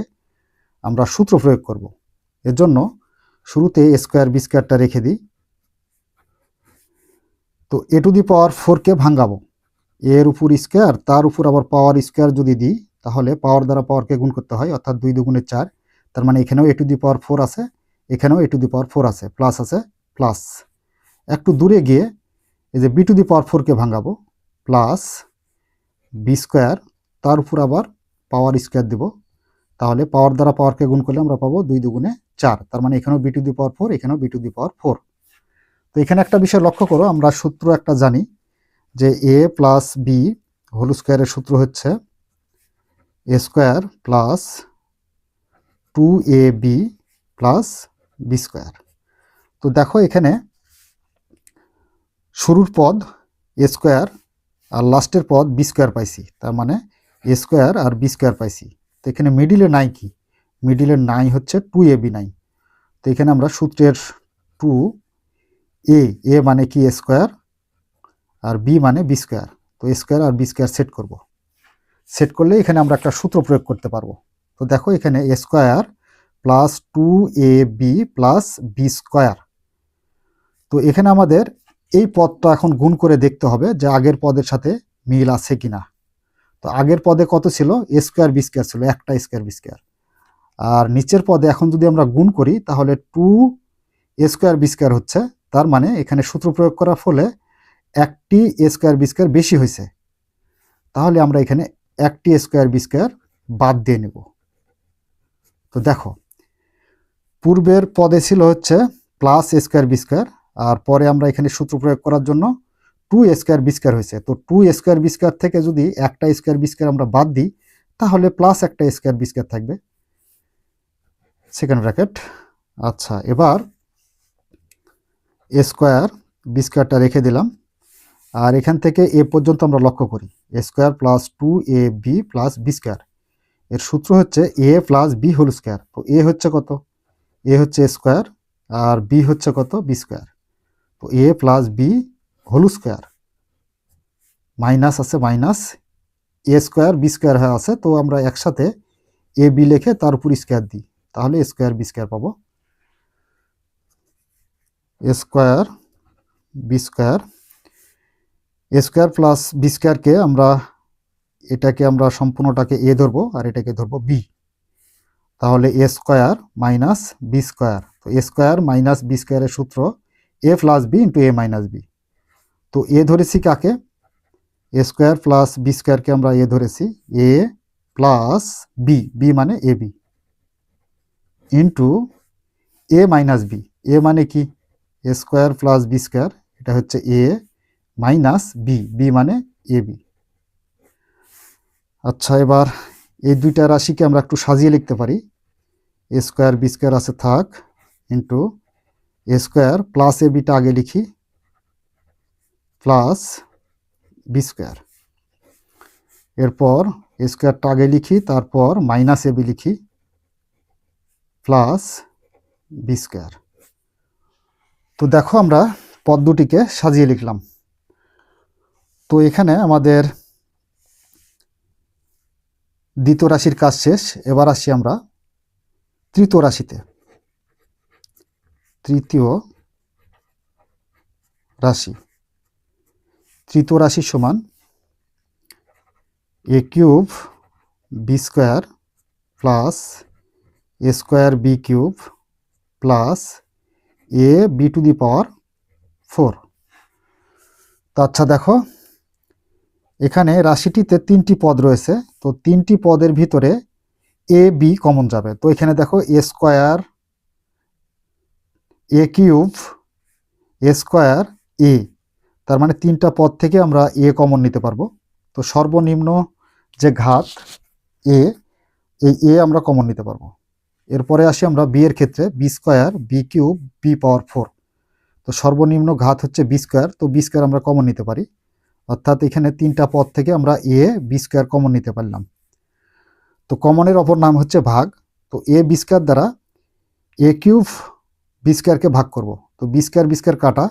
আমরা সূত্র প্রয়োগ করব। এর জন্য শুরুতে এ স্কোয়ার বি স্কোয়ারটা রেখে দিই। তো এ টু দি পাওয়ার 4কে ভাঙাবো, এর উপর স্কোয়ার তার উপর আবার পাওয়ার স্কোয়ার যদি দিই তাহলে পাওয়ার দ্বারা পাওয়ারকে গুণ করতে হয়, অর্থাৎ 2 দুগুণে 4। তার মানে এখানেও এ টু দি পাওয়ার 4 আছে, এখানেও এ টু দি পাওয়ার 4 আছে, প্লাস আছে প্লাস। একটু দূরে গিয়ে এই যে বি টু দি পাওয়ার 4কে ভাঙাবো, প্লাস বি স্কোয়ার তার উপর আবার পাওয়ার স্কোয়ার দেব, তাহলে পাওয়ার দ্বারা পাওয়ারকে গুণ করলে আমরা পাবো 2 দুগুণে 4। তার মানে এখানেও বি টু দি পাওয়ার 4, এখানেও বি টু দি পাওয়ার 4। তো এখানে একটা বিষয় লক্ষ্য করো, আমরা সূত্র একটা জানি যে এ প্লাস বি হোল স্কোয়ারের সূত্র হচ্ছে a square plus 2ab plus b square. তো দেখো এখানে শুরুর পদ এ স্কোয়ার আর লাস্টের পদ বি স্কোয়ার পাইছি, তার মানে এ স্কোয়ার আর বি স্কোয়ার পাইছি। তো এখানে মিডিলে নাই কি? মিডিলের নাই হচ্ছে 2ab নাই। তো এখানে আমরা সূত্রের 2a, এ মানে কি এ স্কোয়ার আর বি মানে বি স্কোয়ার। তো এ স্কোয়ার আর বি স্কোয়ার সেট করব। সেট করলে এখানে আমরা একটা সূত্র প্রয়োগ করতে পারবো। তো দেখো এখানে a square plus 2ab plus b square. তো এখানে আমাদের এই পদটা এখন গুণ করে দেখতে হবে যে আগের পদের সাথে মিল আছে কিনা। তো আগের পদে কত ছিল? এ স্কোয়ার বি স্কোয়ার ছিল, একটা স্কোয়ার বি স্কোয়ার। আর নিচের পদে এখন যদি আমরা গুণ করি তাহলে 2 এ স্কোয়ার বি স্কোয়ার হচ্ছে। তার মানে এখানে সূত্র প্রয়োগ করার ফলে একটি এ স্কোয়ার বি স্কোয়ার বেশি হয়েছে। তাহলে আমরা এখানে একটি স্কোয়ার বি স্কোয়ার বাদ দিয়ে নেব। তো দেখো পূর্বের পদে ছিল হচ্ছে plus a square B square, আর পরে আমরা এখানে সূত্র প্রয়োগ করার জন্য 2 স্কোয়ার বি স্কোয়ার হয়েছে। তো 2 স্কোয়ার বি স্কোয়ার থেকে যদি একটা স্কোয়ার বি স্কোয়ার আমরা বাদ দিই তাহলে প্লাস একটা স্কোয়ার বি স্কোয়ার থাকবে, সেকেন্ড ব্র্যাকেট। আচ্ছা, এবার এ স্কোয়ার বি স্কোয়ারটা রেখে দিলাম, আর এখান থেকে এ পর্যন্ত আমরা লক্ষ্য করি a square plus 2ab plus b square. এর সূত্র হচ্ছে a plus b whole square. তো এ হচ্ছে কত? এ হচ্ছে স্কোয়ার আর বি হচ্ছে কত? B square. তো a plus b whole square minus আছে minus, a square B square হয়ে আছে। তো আমরা একসাথে এ বি লিখে তার উপর স্কোয়ার দিই, তাহলে স্কোয়ার বি স্কোয়ার পাবো। এ স্কোয়ার বি স্কোয়ার, এ স্কোয়ার প্লাস বি স্কোয়ারকে আমরা এটাকে আমরা সম্পূর্ণটাকে এ ধরবো আর এটাকে ধরবো বি, তাহলে এ স্কোয়ার মাইনাস বি স্কোয়ার। তো এ স্কোয়ার মাইনাস বি স্কোয়ারের সূত্র এ প্লাস বি ইন্টু এ মাইনাস বি। তো এ ধরেছি কাকে? এ স্কোয়ার প্লাস বি স্কোয়ারকে আমরা এ ধরেছি, এ প্লাস বি, বি মানে এ বি ইন্টু এ মাইনাস বি। এ মানে কি? এ স্কোয়ার প্লাস বি স্কোয়ার, এটা হচ্ছে এ মাইনাস বি, বি মানে এ বি। আচ্ছা, এবার এই দুইটা রাশিকে আমরা একটু সাজিয়ে লিখতে পারি। এ স্কোয়ার বি স্কোয়ার আছে থাক, into a square plus A beta আগে লিখি প্লাস বি স্কোয়ার, এরপর এ স্কোয়ারটা আগে লিখি তারপর মাইনাস এ বি লিখি প্লাস বি স্কোয়ার। তো দেখো আমরা পদ দুটিকে সাজিয়ে লিখলাম। তো এখানে আমাদের দ্বিতীয় রাশির কাজ শেষ। এবার আসি আমরা তৃতীয় রাশিতে। তৃতীয় রাশি, তৃতীয় রাশি সমান a cube b square plus a square b cube plus a b to the power 4। তো আচ্ছা দেখো এখানে রাশিটিতে 3টি পদ রয়েছে। তো 3টি পদের ভিতরে এ বি কমন যাবে। তো এখানে দেখো এ square a cube A square এ, তার মানে 3টা পদ থেকে আমরা এ কমন নিতে পারবো। তো সর্বনিম্ন যে ঘাত এ, এই এ আমরা কমন নিতে পারবো। এরপরে আসি আমরা বি এর ক্ষেত্রে, b square b cube b power 4। তো তো সর্বনিম্ন ঘাত হচ্ছে বি স্কোয়ার, তো বি স্কোয়ার আমরা কমন নিতে পারি, অর্থাৎ এখানে তিনটা পদ থেকে আমরা এ বি স্কোয়ার কমন নিতে পারলাম। তো কমনের অপর নাম হচ্ছে ভাগ। তো এ বি স্কোয়ার দ্বারা এ কিউব বি স্কোয়ারকে ভাগ করব। তো বি স্কোয়ার কাটা,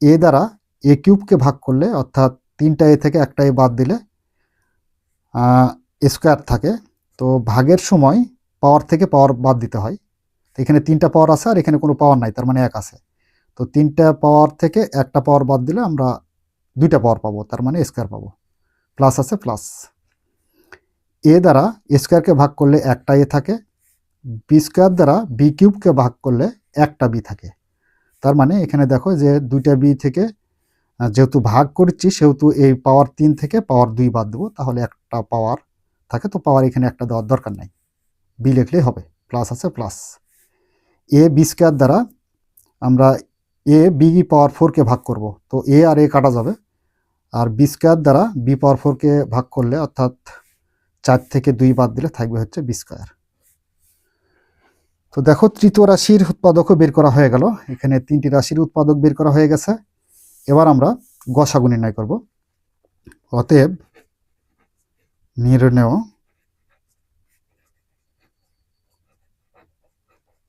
এ দ্বারা এ কিউবকে ভাগ করলে, অর্থাৎ তিনটা এ থেকে একটা এ বাদ দিলে স্কোয়ার থাকে। তো ভাগের সময় পাওয়ার থেকে পাওয়ার বাদ দিতে হয়। তো এখানে তিনটা পাওয়ার আছে আর এখানে কোনো পাওয়ার নাই, তার মানে এক আছে। তো তিনটা পাওয়ার থেকে একটা পাওয়ার বাদ দিলে আমরা দুইটা পাওয়ার পাবো, তার মানে স্কোয়ার পাবো। প্লাস আছে প্লাস, এ দ্বারা স্কোয়ারকে ভাগ করলে একটা এ থাকে, বি স্কোয়ার দ্বারা বি কিউবকে ভাগ করলে একটা বি থাকে। তার মানে এখানে দেখো যে দুইটা বি থেকে যেহেতু ভাগ করছি সেহেতু এই পাওয়ার 3 থেকে পাওয়ার 2 বাদ দেবো, তাহলে একটা পাওয়ার থাকে। তো পাওয়ার এখানে একটা দেওয়ার দরকার নাই, বি লিখলেই হবে। প্লাস আছে প্লাস, এ বি স্কোয়ার দ্বারা আমরা এ বি পাওয়ার 4কে ভাগ করব। তো এ আর এ কাটা যাবে, আর বি স্কোয়ার দ্বারা বি পাওয়ার 4কে ভাগ করলে, অর্থাৎ 4 থেকে 2 বাদ দিলে থাকবে হচ্ছে বি স্কোয়ার। তো দেখো তৃতীয় রাশির উৎপাদকও বের করা হয়ে গেল। এখানে 3টি রাশির উৎপাদক বের করা হয়ে গেছে। এবার আমরা গসাগু নির্ণয় করব। অতএব নির্ণেয়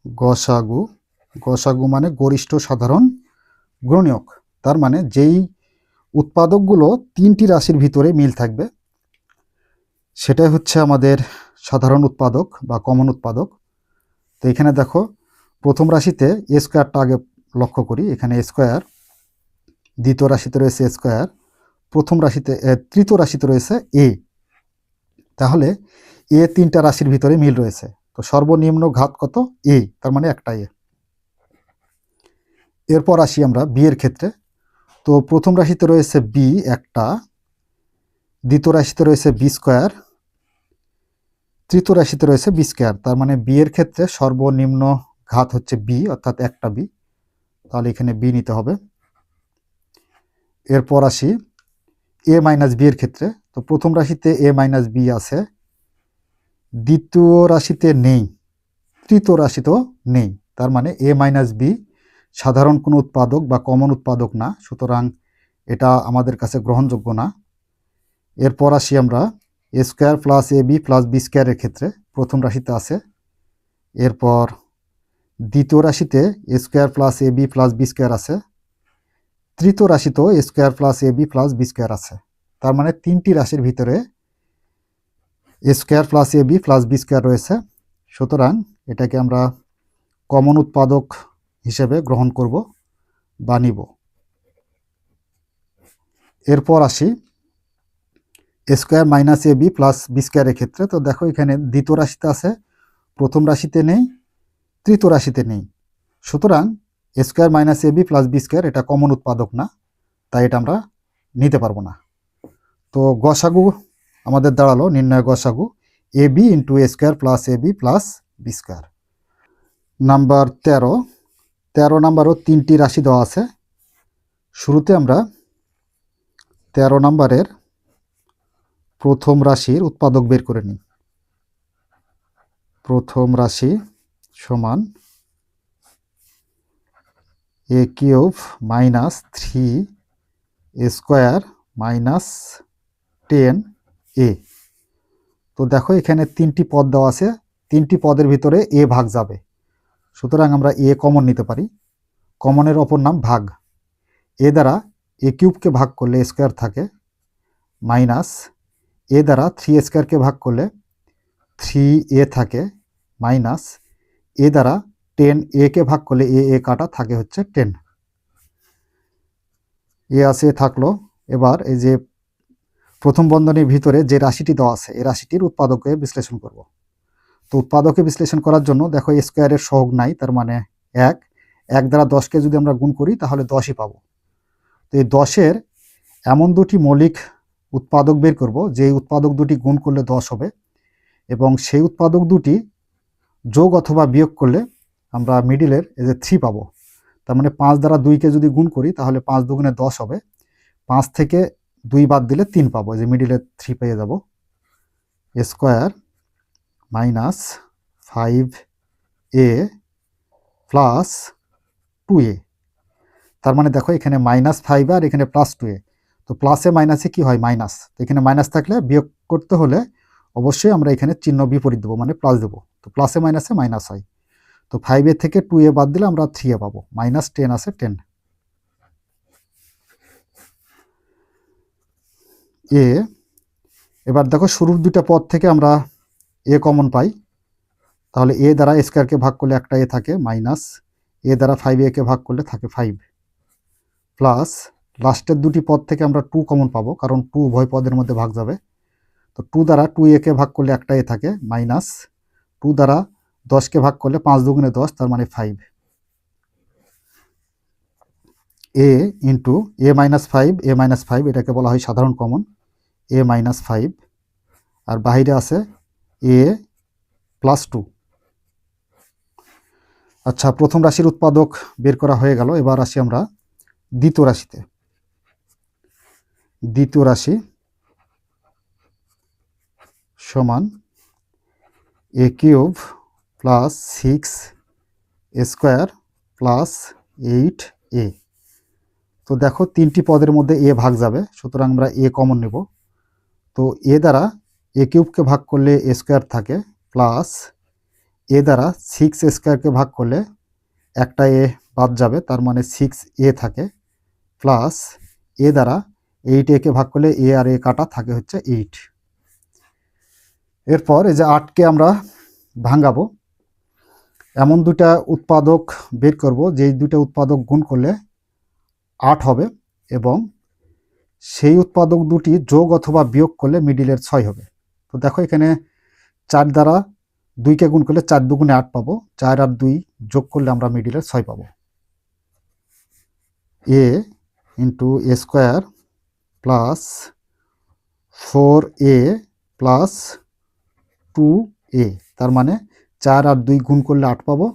গসাগু, গসাগু মানে গরিষ্ঠ সাধারণ গুণনীয়ক। তার মানে যেই উৎপাদকগুলো 3টি রাশির ভিতরে মিল থাকবে সেটাই হচ্ছে আমাদের সাধারণ উৎপাদক বা কমন উৎপাদক। তো এখানে দেখো প্রথম রাশিতে এ স্কোয়ারটা আগে লক্ষ্য করি, এখানে এ স্কোয়ার, দ্বিতীয় রাশিতে রয়েছে এ স্কোয়ার, তৃতীয় রাশিতে রয়েছে এ। তাহলে এ 3টা রাশির ভিতরে মিল রয়েছে। তো সর্বনিম্ন ঘাত কত? এ, তার মানে একটা এ। এরপর আসি আমরা বি এর ক্ষেত্রে। তো প্রথম রাশিতে রয়েছে বি একটা, দ্বিতীয় রাশিতে রয়েছে বি স্কোয়ার, তৃতীয় রাশিতে রয়েছে বি স্কোয়ার। তার মানে বি এর ক্ষেত্রে সর্বনিম্ন ঘাত হচ্ছে বি, অর্থাৎ একটা বি, তাহলে এখানে বি নিতে হবে। এরপর আসি এ মাইনাস বি এর ক্ষেত্রে। তো প্রথম রাশিতে এ মাইনাস বি আছে, দ্বিতীয় রাশিতে নেই, তৃতীয় রাশিতেও নেই। তার মানে এ মাইনাস বি সাধারণ কোনো উৎপাদক বা কমন উৎপাদক না, সুতরাং এটা আমাদের কাছে গ্রহণযোগ্য না। এরপর আসি আমরা এ square plus a b plus B স্কোয়ারের ক্ষেত্রে। প্রথম রাশিতে আছে, এরপর দ্বিতীয় রাশিতে এ square plus a b plus b square আছে, তৃতীয় রাশিতেও এ square plus a b plus b square আছে। তার মানে 3টি রাশির ভিতরে এ square plus a b plus b square রয়েছে, সুতরাং এটাকে আমরা কমন উৎপাদক হিসেবে গ্রহণ করব বা নিব। এরপর আসি এ স্কোয়ার মাইনাস এ বি প্লাস বি স্কোয়ারের ক্ষেত্রে। তো দেখো এখানে দ্বিতীয় রাশিতে আছে, প্রথম রাশিতে নেই, তৃতীয় রাশিতে নেই, সুতরাং এ স্কোয়ার মাইনাস এ বি প্লাস বি স্কোয়ার এটা কমন উৎপাদক না, তাই এটা আমরা নিতে পারবো না। তো গসাগু আমাদের দাঁড়ালো নির্ণয় গসাগু a b into a square plus a b plus b square. Number 13 নাম্বারও 3টি রাশি দেওয়া আছে। শুরুতে আমরা 13 নাম্বারের প্রথম রাশির উৎপাদক বের করে নিই। প্রথম রাশি সমান a cube minus 3 A square minus 10 এ। তো দেখো এখানে 3টি পদ দেওয়া আছে, 3টি পদের ভিতরে এ ভাগ যাবে, সুতরাং আমরা এ কমন নিতে পারি। কমনের অপর নাম ভাগ। এ দ্বারা এ কিউবকে ভাগ করলে এ স্কোয়ার থাকে, মাইনাস এ দ্বারা 3 স্কোয়ারকে ভাগ করলে 3 এ থাকে, মাইনাস এ দ্বারা 10 এ কে ভাগ করলে এ কাটা থাকে হচ্ছে 10। এ আছে থাকলো। এবার এই যে প্রথম বন্ধনীর ভিতরে যে রাশিটি দেওয়া আছে এই রাশিটির উৎপাদকে বিশ্লেষণ করব। তো উৎপাদকে বিশ্লেষণ করার জন্য দেখো এ স্কোয়ারের সহগ নাই, তার মানে 1 দ্বারা 10কে যদি আমরা গুণ করি তাহলে 10ই পাবো। তো এই 10-এর এমন দুটি মৌলিক উৎপাদক বের করব যে উৎপাদক দুটি গুণ করলে 10 হবে, এবং সেই উৎপাদক দুটি যোগ অথবা বিয়োগ করলে আমরা মিডিলের এই যে 3 পাবো। তার মানে 5 দ্বারা 2কে যদি গুণ করি তাহলে 5 দুগুণে 10 হবে, 5 থেকে 2 বাদ দিলে 3 পাবো, যে মিডিলে 3 পেয়ে যাব। এ স্কোয়ার মাইনাস 5 এ প্লাস 2 এ। তার মানে দেখো এখানে -5 আর এখানে +2a, তো প্লাসে মাইনাসে কি হয় মাইনাস, তো এখানে মাইনাস থাকলে বিয়োগ করতে হলে অবশ্যই আমরা এখানে চিহ্ন বিপরীত দেবো, মানে প্লাস দেবো, তো প্লাসে মাইনাসে মাইনাস হয়। তো 5a থেকে 2a বাদ দিলে আমরা 3a পাবো, -10 আছে 10। এ এবার দেখো শুরুর দুইটা পদ থেকে আমরা এ কমন পাই, তাহলে এ দ্বারা স্কোয়ারকে ভাগ করলে একটা এ থাকে, মাইনাস এ দ্বারা 5a কে ভাগ করলে থাকে 5, প্লাস লাস্টের দুটি পদ থেকে আমরা 2 কমন পাবো, কারণ 2 উভয় পদের মধ্যে ভাগ যাবে, তো 2 দ্বারা 2a কে ভাগ করলে একটা এ থাকে, মাইনাস 2 দ্বারা 10কে ভাগ করলে 5 দুগুণে 10, তার মানে 5, এ ইন্টু a-5 এটাকে বলা হয় সাধারণ কমন, a-5, আর বাহিরে আছে a +2। আচ্ছা, প্রথম রাশির উৎপাদক বের করা হয়ে গেল, এবার আসি আমরা দ্বিতীয় রাশিতে। দ্বিতীয় রাশি সমান a cube plus 6a square plus 8a। তো দেখো তিনটি পদের মধ্যে এ ভাগ যাবে, সুতরাং আমরা এ কমন নেব। তো এ দ্বারা এ কিউবকে ভাগ করলে এ স্কোয়ার থাকে, প্লাস এ দ্বারা 6a স্কোয়ারকে ভাগ করলে একটা এ বাদ যাবে, তার মানে 6a থাকে, প্লাস এ দ্বারা 8a কে ভাগ করলে এ আর এ কাটা থাকে হচ্ছে 8। এরপর এই যে 8কে আমরা ভাঙাবো, এমন দুটা উৎপাদক বের করব যেই দুটা উৎপাদক গুণ করলে 8 হবে, এবং সেই উৎপাদক দুটি যোগ অথবা বিয়োগ করলে মিডিলের 6 হবে। তো দেখো এখানে 4 দ্বারা 2কে গুণ করলে 4 দুগুণে 8 পাবো, 4 আর 2 যোগ করলে আমরা মিডিলের 6 পাবো। A into a square plus 4a plus 2a, তার মানে 4 আর 2 গুণ করলে 8 পাবো,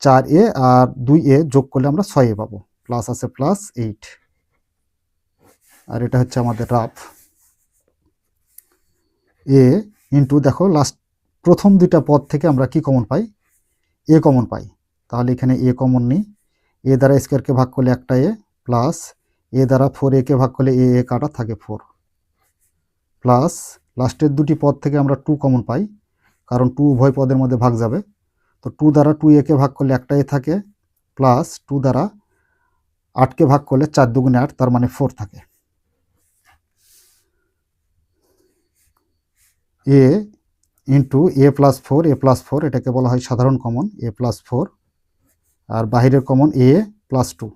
4a আর 2a যোগ করলে আমরা 6a পাবো, প্লাস আছে প্লাস 8, আর এটা হচ্ছে আমাদের রাফ। এ ইন্টু দেখো লাস্ট প্রথম দুইটা পদ থেকে আমরা কি কমন পাই, এ কমন পাই, তাহলে এখানে এ কমন নিই, এ দ্বারা স্কোয়ারকে ভাগ করলে একটা এ, প্লাস এ দ্বারা 4a কে ভাগ করলে এ কাটা থাকে 4, প্লাস লাস্টের দুটি পদ থেকে আমরা 2 কমন পাই, কারণ 2 উভয় পদের মধ্যে ভাগ যাবে, তো 2 দ্বারা 2a কে ভাগ করলে একটা এ থাকে, প্লাস 2 দ্বারা 8কে ভাগ করলে 4 দুগুণে 8, তার মানে 4 থাকে। এ ইন্টু a+4 এটাকে বলা হয় সাধারণ কমন, a+4, আর বাহিরের কমন a+2।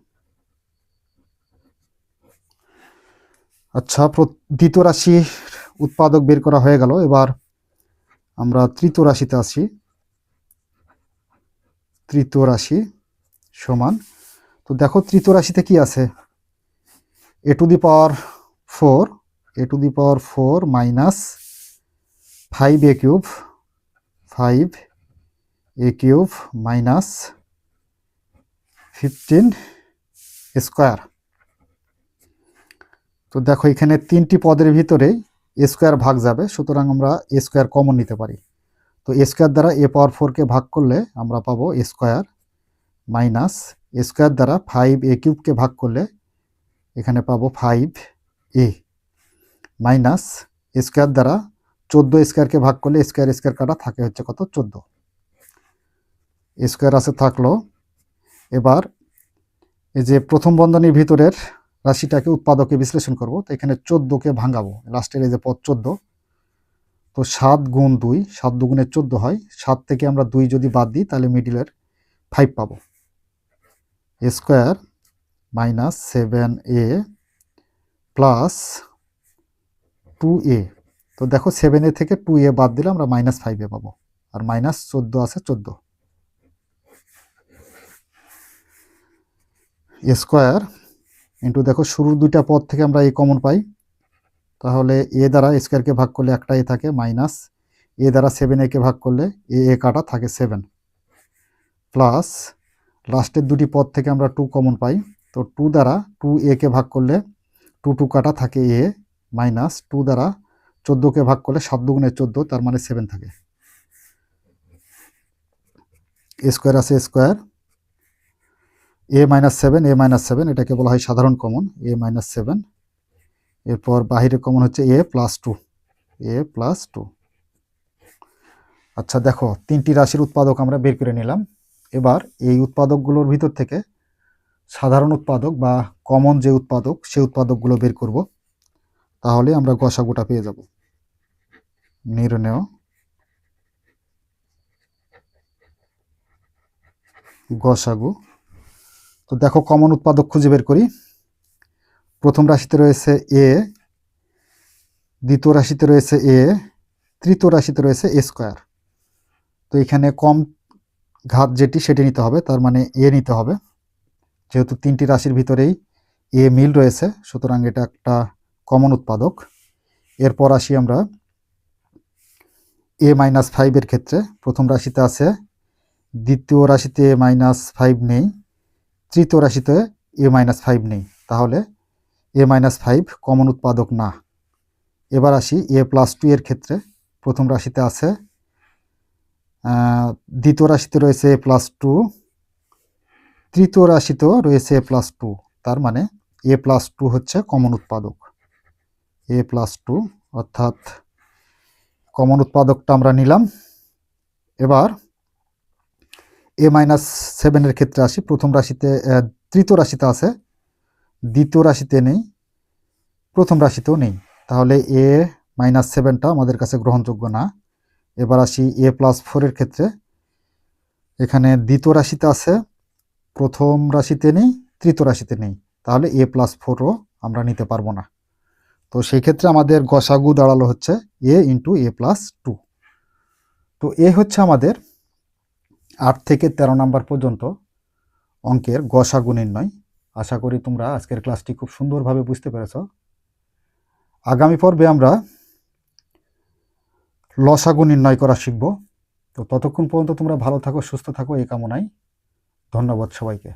আচ্ছা, দ্বিতীয় রাশির উৎপাদক বের করা হয়ে গেল, এবার আমরা তৃতীয় রাশিতে আসি। তৃতীয় রাশি সমান, তো দেখো তৃতীয় রাশিতে কি আছে, a⁴ minus 5a cube minus 15 square. তো দেখো এখানে তিনটি পদের ভিতরে এ স্কোয়ার ভাগ যাবে, সুতরাং আমরা এ স্কোয়ার কমন নিতে পারি। তো এ স্কোয়ার দ্বারা a⁴কে ভাগ করলে আমরা পাবো এ স্কোয়ার, মাইনাস এ স্কোয়ার দ্বারা 5a কিউবকে ভাগ করলে এখানে পাবো 5a, মাইনাস এ স্কোয়ার দ্বারা 14 স্কোয়ারকে ভাগ করলে স্কোয়ার স্কোয়ার কাটা থাকে হচ্ছে কত 14, স্কোয়ার আছে থাকলো। এবার এই যে প্রথম বন্ধনীর ভিতরের রাশিটাকে উৎপাদকে বিশ্লেষণ করব, তো এখানে 14কে ভাঙাবো, লাস্টের এই যে পদ 14, তো 7 গুণ 2, 7 দুগুণে 14 হয়, 7 থেকে আমরা 2 যদি বাদ দিই তাহলে মিডিলের 5 পাবো, এ square minus 7a plus 2a। তো দেখো 7a থেকে 2a বাদ দিলে আমরা -5a পাবো, আর -14 আছে 14, এ স্কোয়ার ইন্টু দেখো শুরুর দুইটা পদ থেকে আমরা এ কমন পাই, তাহলে এ দ্বারা স্কোয়ারকে ভাগ করলে একটা এ থাকে, মাইনাস এ দ্বারা 7a কে ভাগ করলে এ কাটা থাকে 7, প্লাস লাস্টের দুটি পদ থেকে আমরা 2 কমন পাই, তো 2 দ্বারা 2a কে ভাগ করলে 2 কাটা থাকে এ, মাইনাস 2 দ্বারা 14কে ভাগ করলে 7 দুগুণে 14, তার মানে 7 থাকে, স্কোয়ার আছে স্কোয়ার, a-7 এটাকে বলা হয় সাধারণ কমন, a-7। এরপর বাহিরের কমন হচ্ছে a+2। আচ্ছা দেখো, 3টি রাশির উৎপাদক আমরা বের করে নিলাম। এবার এই উৎপাদকগুলোর ভিতর থেকে সাধারণ উৎপাদক বা কমন যে উৎপাদক, সেই উৎপাদকগুলো বের করব। তাহলে আমরা গসাগুটা পেয়ে যাব। নির্ণেয় গসাগু। তো দেখো, কমন উৎপাদক খুঁজে বের করি। প্রথম রাশিতে রয়েছে a, দ্বিতীয় রাশিতে রয়েছে a, তৃতীয় রাশিতে রয়েছে a²। তো এখানে কম ঘাত যেটি সেটি নিতে হবে, তার মানে a নিতে হবে। যেহেতু 3টি রাশির ভিতরেই a মিল রয়েছে, সুতরাং এটা একটা কমন উৎপাদক। এরপর আসি আমরা a-5 এর ক্ষেত্রে। প্রথম রাশিতে আছে, দ্বিতীয় রাশিতে a-5 নেই, তৃতীয় রাশিতে a-5 নেই, তাহলে a-5 কমন উৎপাদক না। এবার আসি a+2 এর ক্ষেত্রে। প্রথম রাশিতে আছে, দ্বিতীয় রাশিতে রয়েছে a+2, তৃতীয় রাশিতেও রয়েছে a+2, তার মানে a+2 হচ্ছে কমন উৎপাদক। a+2 অর্থাৎ কমন উৎপাদকটা আমরা নিলাম। এবার a-7 এর ক্ষেত্রে আসি। প্রথম রাশিতে, তৃতীয় রাশিতে আছে, দ্বিতীয় রাশিতে নেই, প্রথম রাশিতেও নেই, তাহলে a-7টা আমাদের কাছে গ্রহণযোগ্য না। এবার আসি a+4 এর ক্ষেত্রে। এখানে দ্বিতীয় রাশিতে আছে, প্রথম রাশিতে নেই, তৃতীয় রাশিতে নেই, তাহলে a+4ও আমরা নিতে পারবো না। তো সেই ক্ষেত্রে আমাদের গসাগু দাঁড়ালো হচ্ছে a × a+2। তো এ হচ্ছে আমাদের 8 থেকে 13 নাম্বার পর্যন্ত অঙ্কের গসাগু নির্ণয়। আশা করি তোমরা আজকের ক্লাসটি খুব সুন্দরভাবে বুঝতে পেরেছ। আগামী পর্বে আমরা লসাগু নির্ণয় করা শিখব। তো ততক্ষণ পর্যন্ত তোমরা ভালো থাকো, সুস্থ থাকো, এই কামনায়। ধন্যবাদ সবাইকে।